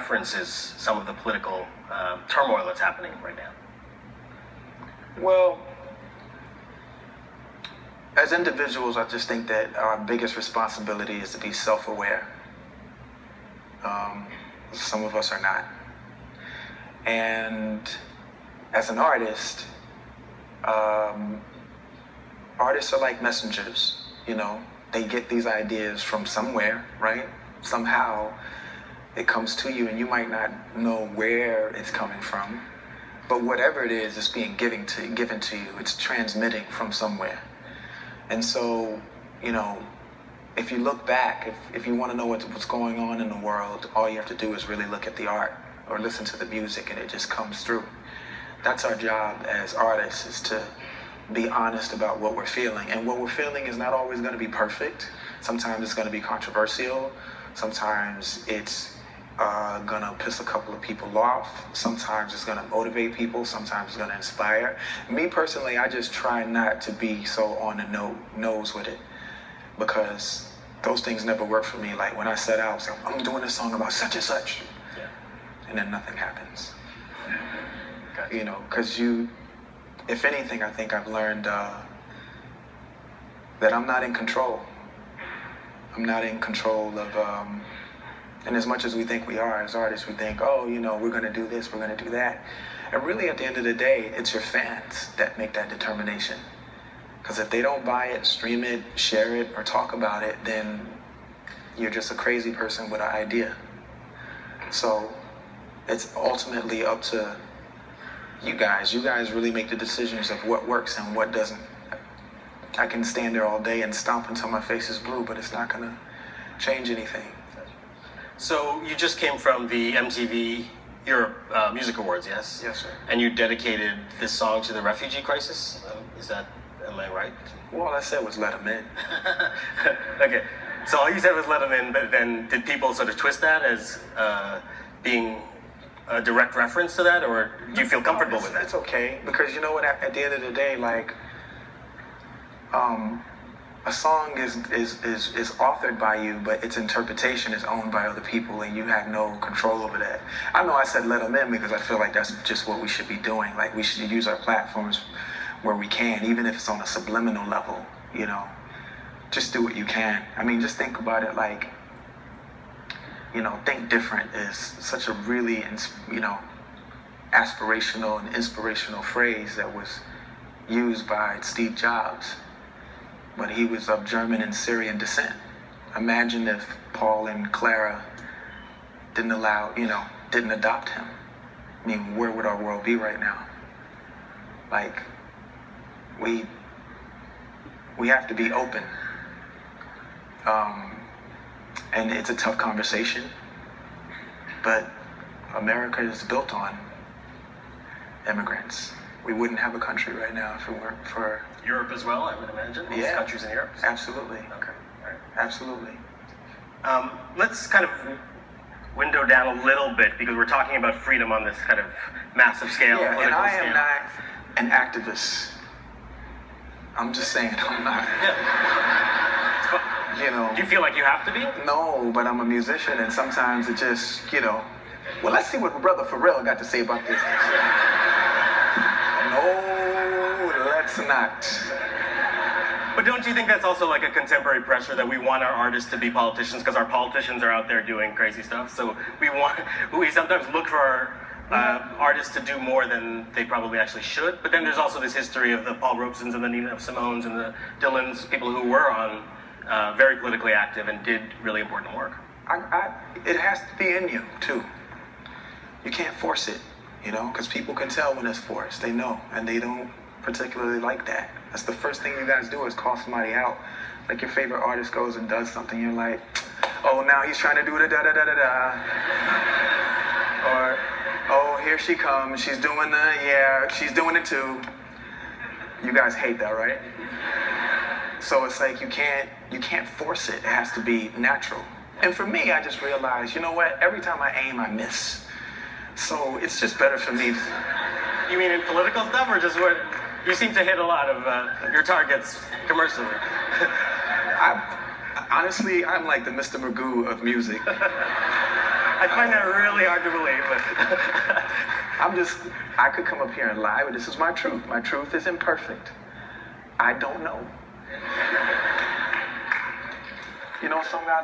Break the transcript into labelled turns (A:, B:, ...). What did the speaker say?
A: references some of the political turmoil that's happening right now?
B: Well, as individuals, I just think that our biggest responsibility is to be self-aware. Some of us are not. And as an artist, artists are like messengers, you know. They get these ideas from somewhere, right? Somehow it comes to you and you might not know where it's coming from. But whatever it is, it's being given to you. It's transmitting from somewhere. And so, you know, if you look back, if you want to know what's going on in the world, all you have to do is really look at the art or listen to the music and it just comes through. That's our job as artists, is to be honest about what we're feeling. And what we're feeling is not always going to be perfect. Sometimes it's going to be controversial. Sometimes it's gonna piss a couple of people off. Sometimes it's gonna motivate people. Sometimes it's gonna inspire. Me personally, I just try not to be so on the nose with it, because those things never work for me. Like when I set out, so I'm doing a song about such and such, and then nothing happens. Gotcha. You know, because if anything, I think I've learned that I'm not in control. I'm not in control of. And as much as we think we are as artists, we think, oh, you know, we're going to do this, we're going to do that. And really, at the end of the day, it's your fans that make that determination. Because if they don't buy it, stream it, share it, or talk about it, then you're just a crazy person with an idea. So it's ultimately up to you guys. You guys really make the decisions of what works and what doesn't. I can stand there all day and stomp until my face is blue, but it's not going to change anything.
A: So you just came from the MTV Europe Music Awards, yes?
B: Yes, sir.
A: And you dedicated this song to the refugee crisis? Am I right?
B: Well, all I said was let them in.
A: Okay, so all you said was let them in, but then did people sort of twist that as being a direct reference to that, or do you feel comfortable with that?
B: It's okay, because you know what, at the end of the day, like, a song is authored by you, but its interpretation is owned by other people, and you have no control over that. I know I said let them in because I feel like that's just what we should be doing. Like, we should use our platforms where we can, even if it's on a subliminal level, you know. Just do what you can. I mean, just think about it like, you know, think different is such a really, you know, aspirational and inspirational phrase that was used by Steve Jobs. But he was of German and Syrian descent. Imagine if Paul and Clara didn't adopt him. I mean, where would our world be right now? Like, we have to be open. And it's a tough conversation, but America is built on immigrants. We wouldn't have a country right now if it weren't for...
A: Europe as well, I would imagine. Most countries in Europe.
B: Absolutely.
A: Okay. All right.
B: Absolutely.
A: Let's kind of window down a little bit, because we're talking about freedom on this kind of massive scale.
B: Yeah, and I am not an activist. I'm just saying, I'm not.
A: Yeah.
B: You know.
A: Do you feel like you have to be?
B: No, but I'm a musician, and sometimes it just, you know. Well, let's see what Brother Pharrell got to say about this. No, let's not.
A: But don't you think that's also like a contemporary pressure that we want our artists to be politicians because our politicians are out there doing crazy stuff? So we sometimes look for our artists to do more than they probably actually should. But then there's also this history of the Paul Robesons and the Nina Simones and the Dylans, people who were on very politically active and did really important work.
B: It has to be in you too. You can't force it, you know, because people can tell when it's forced. They know, and they don't particularly like that. That's the first thing you guys do, is call somebody out. Like, your favorite artist goes and does something, you're like, oh, now he's trying to do the da-da-da-da-da. Or, oh, here she comes, she's doing she's doing it too. You guys hate that, right? So it's like, you can't force it. It has to be natural. And for me, I just realized, you know what? Every time I aim, I miss. So it's just better for me.
A: You mean in political stuff, or just what? You seem to hit a lot of your targets commercially.
B: Honestly, I'm like the Mr. Magoo of music.
A: I find that really hard to believe.
B: I could come up here and lie, but this is my truth. My truth is imperfect. I don't know. You know, some guys